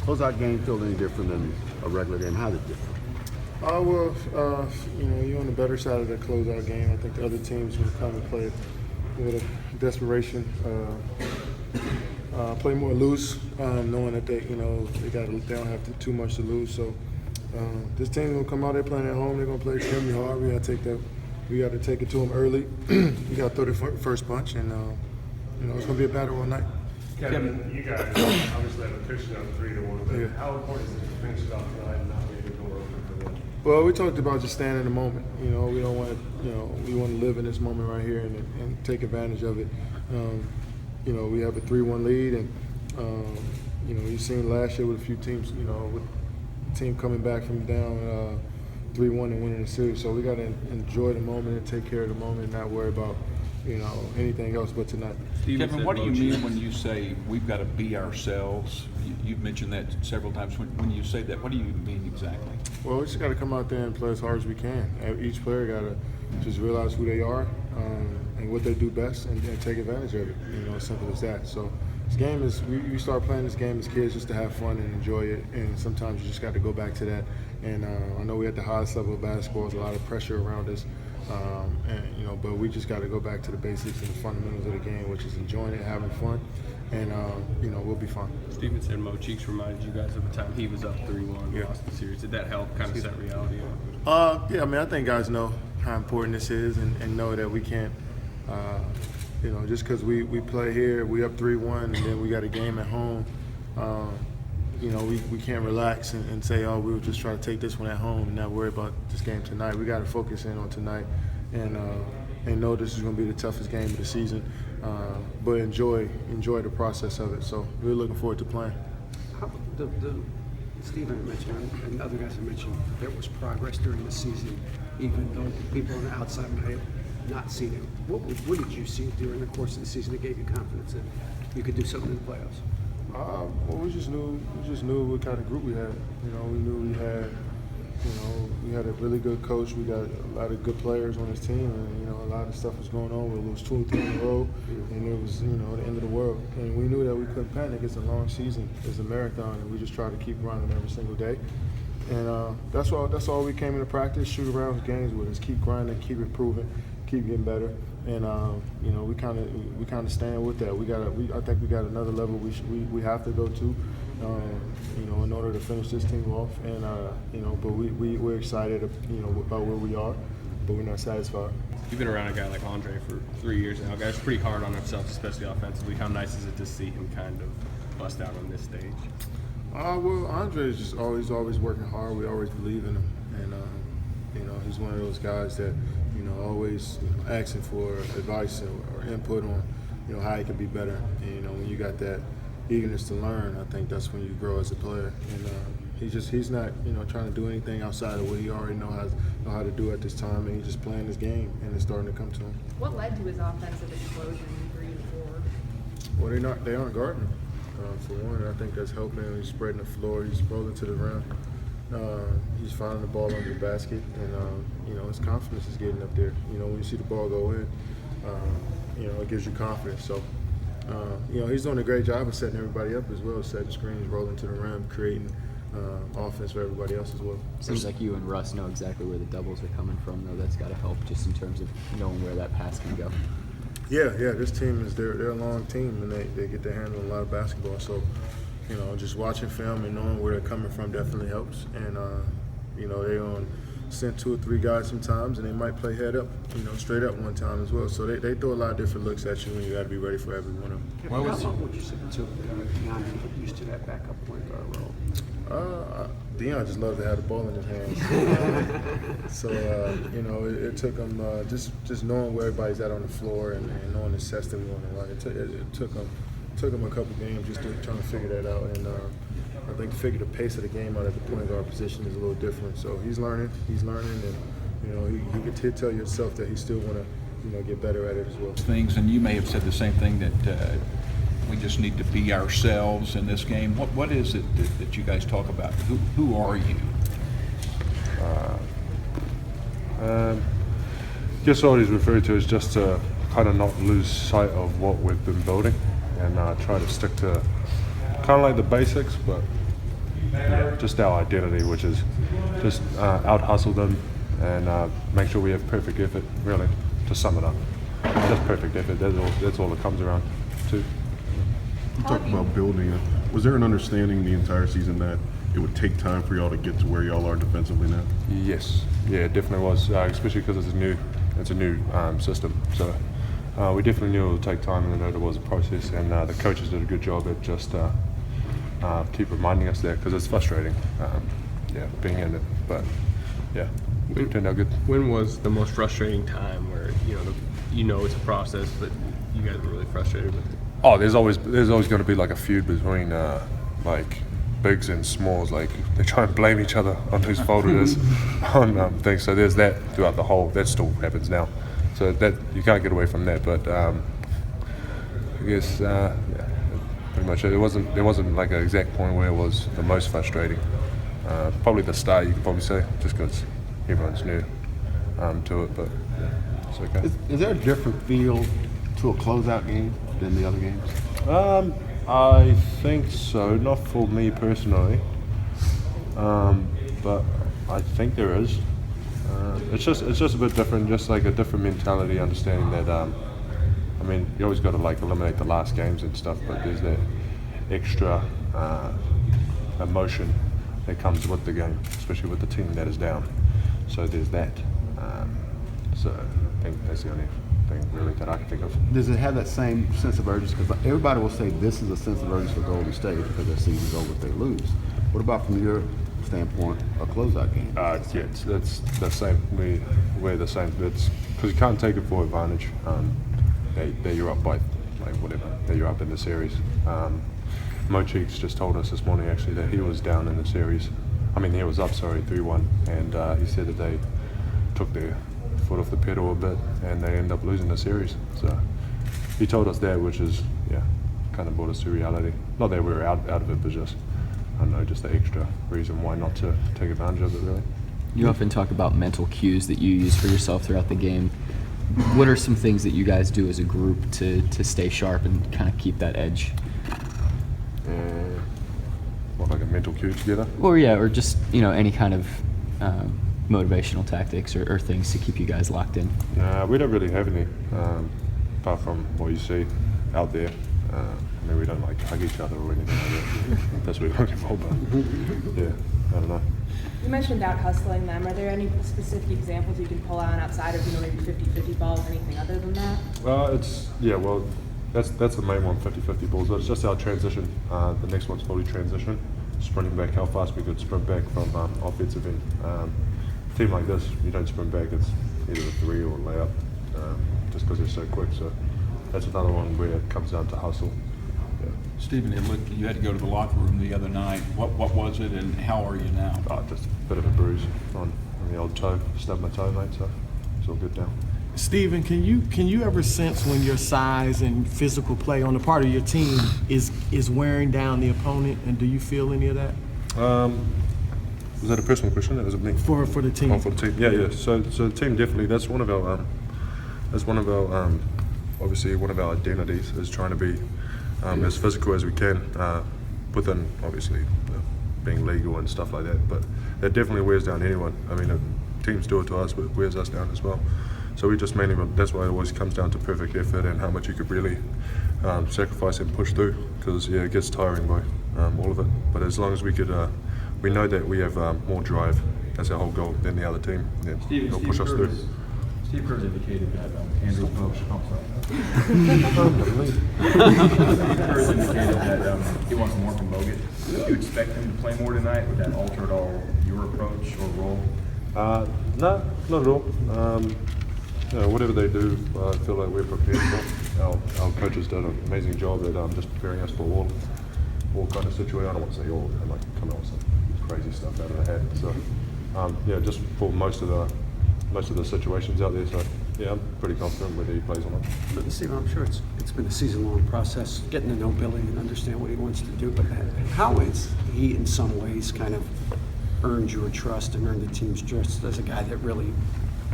closeout game feel any different than a regular game? How's it different? You're on the better side of the closeout game. I think the other teams will come and play with a desperation, play more loose, knowing that they don't have too much to lose. So this team will come out there playing at home. They're gonna play extremely hard. We got to take it to them early. We got to throw the first punch, and it's gonna be a battle all night. Kevin, you guys obviously have a cushion of 3-1, but how important is it to finish it off tonight and not leave the door open for them? Well, we talked about just staying in the moment. We don't want to, we want to live in this moment right here and take advantage of it. We have a 3-1 lead, and you've seen last year with a few teams, with the team coming back from down 3-1 and winning the series. So we got to enjoy the moment and take care of the moment and not worry about anything else but tonight. Kevin, what do you mean when you say we've got to be ourselves? You've mentioned that several times. When you say that, what do you mean exactly? Well, we just got to come out there and play as hard as we can. Each player got to just realize who they are and what they do best and take advantage of it. As simple as that. So this game is, we start playing this game as kids just to have fun and enjoy it, and sometimes you just got to go back to that. And I know we're at the highest level of basketball. There's a lot of pressure around us. But we just got to go back to the basics and the fundamentals of the game, which is enjoying it, having fun, and we'll be fine. Steven said Mo Cheeks reminded you guys of the time he was up 3-1, lost the series. Did that help kind of set reality up? I think guys know how important this is and know that we can't, just because we play here, we up 3-1, and then we got a game at home. We can't relax and say, we'll just try to take this one at home and not worry about this game tonight. We got to focus in on tonight and know this is going to be the toughest game of the season, but enjoy the process of it. So we're looking forward to playing. Steven mentioned, and other guys have mentioned, there was progress during the season, even though people on the outside might have not seen it. What did you see during the course of the season that gave you confidence that you could do something in the playoffs? We just knew what kind of group we had. We knew we had a really good coach. We got a lot of good players on this team, and a lot of stuff was going on. We lost 2 or 3 in a row, and it was the end of the world. And we knew that we couldn't panic. It's a long season. It's a marathon, and we just try to keep grinding every single day. And that's all we came into practice, shoot around games with us, keep grinding, keep improving, keep getting better. And we kind of stand with that. I think we got another level we have to go to, in order to finish this team off. And but we're excited, about where we are, but we're not satisfied. You've been around a guy like Andre for 3 years now. A guy's pretty hard on himself, especially offensively. How nice is it to see him kind of bust out on this stage? Well, Andre is just always working hard. We always believe in him, and he's one of those guys that always asking for advice or input on how he can be better. And when you got that eagerness to learn, I think that's when you grow as a player. And he's not trying to do anything outside of what he already know how to do at this time, and he's just playing his game, and it's starting to come to him. What led to his offensive explosion 3 and 4? Well, they aren't guarding him. For one, I think that's helping him. He's spreading the floor. He's rolling to the rim. He's finding the ball under the basket, and his confidence is getting up there. When you see the ball go in, it gives you confidence. So, he's doing a great job of setting everybody up as well, setting screens, rolling to the rim, creating offense for everybody else as well. Seems like you and Russ know exactly where the doubles are coming from, though. That's got to help just in terms of knowing where that pass can go. Yeah. This team they're a long team, and they get their hand on a lot of basketball. So, just watching film and knowing where they're coming from definitely helps. And they send 2 or 3 guys sometimes, and they might play head up, straight up one time as well. So they throw a lot of different looks at you, and you got to be ready for every one of them. How long would you say until Deion get used to that backup point guard role? Deion just loved to have the ball in his hands. It took him just knowing where everybody's at on the floor and knowing the sets that we want to run. It took him a couple games just trying to figure that out. And I think to figure the pace of the game out at the point guard position is a little different. So he's learning, and he could tell yourself that he still want to get better at it as well. Things, and you may have said the same thing, that we just need to be ourselves in this game. What is it that you guys talk about? Who are you? Just all he's referred to is just to kind of not lose sight of what we've been building and try to stick to kind of like the basics, but just our identity, which is just out hustle them and make sure we have perfect effort. Really, to sum it up, just perfect effort. That's all it comes around to. You talked about building it. Was there an understanding the entire season that it would take time for y'all to get to where y'all are defensively now? Yes, yeah, it definitely was, especially because it's a new system. So we definitely knew it would take time, and that it was a process. And the coaches did a good job at just keep reminding us that, because it's frustrating, being in it. But yeah, it turned out good. When was the most frustrating time where it's a process, but you guys were really frustrated with it? Oh, there's always going to be like a feud between like bigs and smalls. Like they try and blame each other on whose fault it is on things. So there's that throughout the whole. That still happens now. So that you can't get away from that. But I guess pretty much there wasn't like an exact point where it was the most frustrating. Probably the start, you could probably say, just because everyone's new to it. But yeah, it's okay. Is there a different feel to a closeout game than the other games? I think so. Not for me personally, but I think there is. It's just a bit different. Just like a different mentality, understanding that. I mean, you always got to like eliminate the last games and stuff, but there's that extra emotion that comes with the game, especially with the team that is down. So there's that. So I think that's the only thing really that I can think of. Does it have that same sense of urgency? Because everybody will say this is a sense of urgency for Golden State because their season's over if they lose. What about from your standpoint, a closeout game? Yeah, that's the same. We're the same. It's because you can't take it for advantage. That you're up by like whatever. That you're up in the series. Mo Cheeks just told us this morning actually that he was down in the series. I mean, he was up 3-1, and he said that they took their foot off the pedal a bit and they end up losing the series. So he told us that, which is kind of brought us to reality. Not that we were out of it, but just I don't know, just the extra reason why not to take advantage of it really. You often talk about mental cues that you use for yourself throughout the game. What are some things that you guys do as a group to stay sharp and kind of keep that edge? What, like a mental cue together? Or just any kind of motivational tactics or things to keep you guys locked in. We don't really have any, apart from what you see out there. I mean, we don't like hug each other or anything like that. That's what we're looking for, but yeah, I don't know. You mentioned out hustling them. Are there any specific examples you can pull out outside of maybe 50-50 balls, anything other than that? That's the main one, 50-50 balls. But it's just our transition. The next one's probably transition, sprinting back. How fast we could sprint back from offensive end. A team like this, you don't sprint back. It's either a three or a layup, just because they're so quick. So that's another one where it comes down to hustle. Yeah. Stephen, you had to go to the locker room the other night. What was it, and how are you now? Just a bit of a bruise on the old toe. Stubbed my toe, mate. So it's all good now. Stephen, can you ever sense when your size and physical play on the part of your team is wearing down the opponent, and do you feel any of that? Was that a personal question? That was me. For the team. Oh, for the team. Yeah. So the team definitely. That's one of our. Obviously one of our identities is trying to be as physical as we can within obviously being legal and stuff like that. But that definitely wears down anyone. I mean, teams do it to us, but it wears us down as well. So we just mainly, that's why it always comes down to perfect effort and how much you could really sacrifice and push through, because it gets tiring by all of it. But as long as we could, we know that we have more drive as our whole goal than the other team. Yeah, they'll push us through. Steve Kerr's indicated that Andrew Bosch, Kerr's indicated that he wants more from Bogut. Do you expect him to play more tonight? Would that alter at all your approach or role? No, not at all. Whatever they do, I feel like we're prepared for. Our coaches done an amazing job at just preparing us for all kind of situation. I don't want to say all, and like come out with some crazy stuff out of the hat. So just for most of the situations out there. So yeah, I'm pretty confident whether he plays or not. But Steve, I'm sure it's been a season-long process getting to know Billy and understand what he wants to do. But how has he, in some ways, kind of earned your trust and earned the team's trust as a guy that really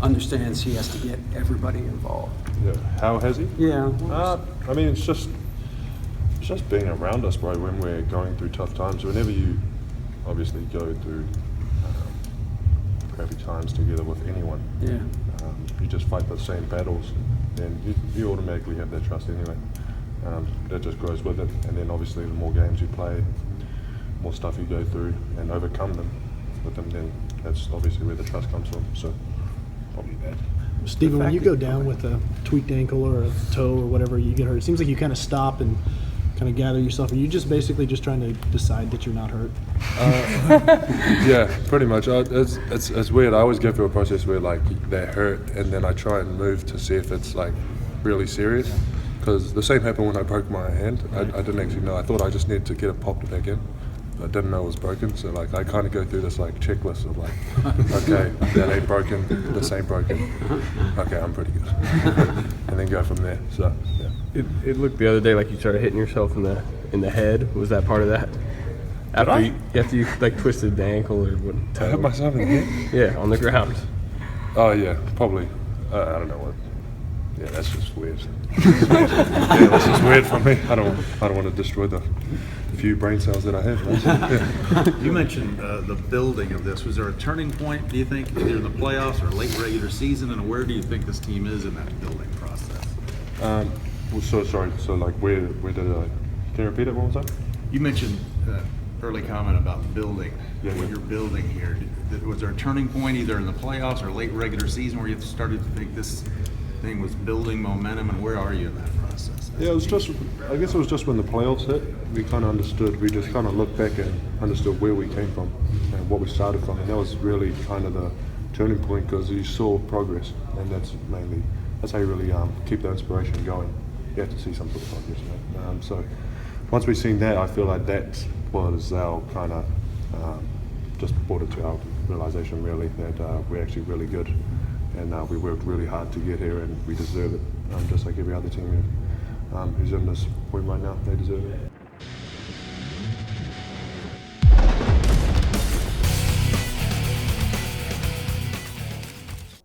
understands he has to get everybody involved? Yeah. How has he? Yeah. I mean, it's just being around us, bro. When we're going through tough times, whenever you obviously go through crappy times together with anyone. Yeah. You just fight the same battles, and you automatically have that trust anyway. That just grows with it, and then obviously the more games you play, more stuff you go through and overcome them with them, then that's obviously where the trust comes from. So probably that. Steven, when you go down with a tweaked ankle or a toe or whatever, you get hurt, it seems like you kind of stop and kind of gather yourself. Are you just basically just trying to decide that you're not hurt? Yeah, pretty much. It's weird. I always go through a process where like they're hurt, and then I try and move to see if it's like really serious. Because the same happened when I broke my hand. I didn't actually know. I thought I just needed to get it popped back in. I didn't know it was broken, so like I kind of go through this like checklist of like, okay, that ain't broken, this ain't broken. Okay, I'm pretty good, and then go from there. So yeah. It looked the other day like you started hitting yourself in the head. Was that part of that? After you like twisted the ankle or what? I hit myself in the head? Yeah, on the ground. Oh yeah, probably. I don't know what. Yeah, that's just weird. Yeah, that's just weird for me. I don't want to destroy the few brain cells that I have. Yeah. You mentioned the building of this. Was there a turning point, do you think, either in the playoffs or late regular season, and where do you think this team is in that building process? Well, so sorry. So like, where did I? Can you repeat it? What was that? You mentioned early comment about building. Yeah, what yeah. you're building here. Was there a turning point either in the playoffs or late regular season where you started to think this thing was building momentum, and where are you in that process? Yeah, it was just. I guess it was just when the playoffs hit, we kind of understood. We just kind of looked back and understood where we came from and what we started from, and that was really kind of the turning point because you saw progress, and that's how you really keep the inspiration going. You have to see some sort of progress. Right? So once we've seen that, I feel like that was our kind of just brought it to our realization really that we're actually really good. And we worked really hard to get here, and we deserve it, just like every other team who's in this point right now. They deserve it.